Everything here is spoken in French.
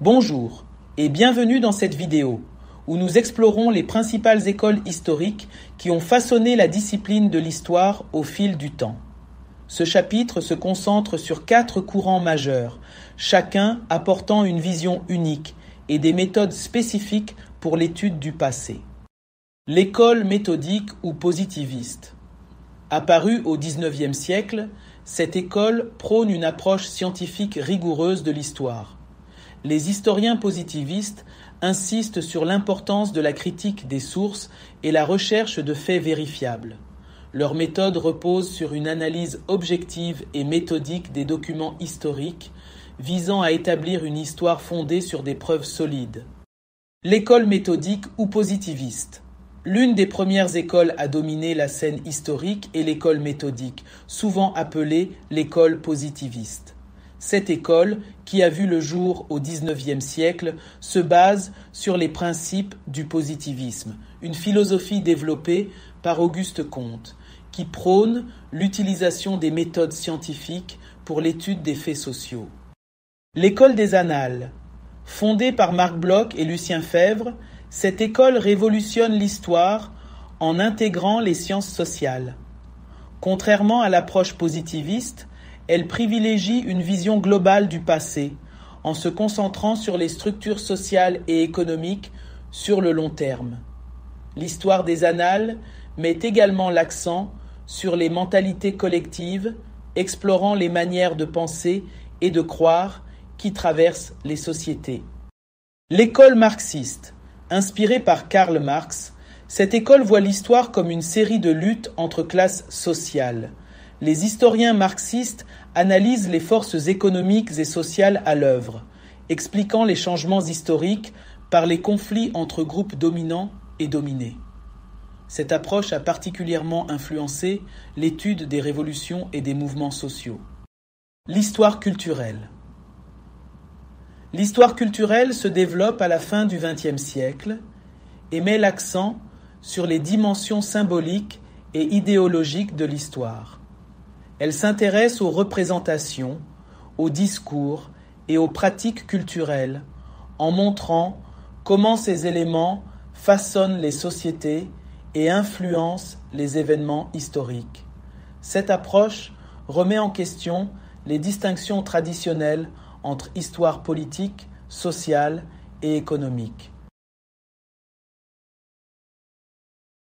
Bonjour et bienvenue dans cette vidéo où nous explorons les principales écoles historiques qui ont façonné la discipline de l'histoire au fil du temps. Ce chapitre se concentre sur 4 courants majeurs, chacun apportant une vision unique et des méthodes spécifiques pour l'étude du passé. L'école méthodique ou positiviste. Apparue au XIXe siècle, cette école prône une approche scientifique rigoureuse de l'histoire. Les historiens positivistes insistent sur l'importance de la critique des sources et la recherche de faits vérifiables. Leur méthode repose sur une analyse objective et méthodique des documents historiques, visant à établir une histoire fondée sur des preuves solides. L'école méthodique ou positiviste. L'une des premières écoles à dominer la scène historique est l'école méthodique, souvent appelée l'école positiviste. Cette école, qui a vu le jour au XIXe siècle, se base sur les principes du positivisme, une philosophie développée par Auguste Comte, qui prône l'utilisation des méthodes scientifiques pour l'étude des faits sociaux. L'école des annales. Fondée par Marc Bloch et Lucien Febvre, cette école révolutionne l'histoire en intégrant les sciences sociales. Contrairement à l'approche positiviste, elle privilégie une vision globale du passé, en se concentrant sur les structures sociales et économiques sur le long terme. L'histoire des annales met également l'accent sur les mentalités collectives, explorant les manières de penser et de croire qui traversent les sociétés. L'école marxiste. Inspirée par Karl Marx, cette école voit l'histoire comme une série de luttes entre classes sociales. Les historiens marxistes analysent les forces économiques et sociales à l'œuvre, expliquant les changements historiques par les conflits entre groupes dominants et dominés. Cette approche a particulièrement influencé l'étude des révolutions et des mouvements sociaux. L'histoire culturelle. L'histoire culturelle se développe à la fin du XXe siècle et met l'accent sur les dimensions symboliques et idéologiques de l'histoire. Elle s'intéresse aux représentations, aux discours et aux pratiques culturelles, en montrant comment ces éléments façonnent les sociétés et influencent les événements historiques. Cette approche remet en question les distinctions traditionnelles entre histoire politique, sociale et économique.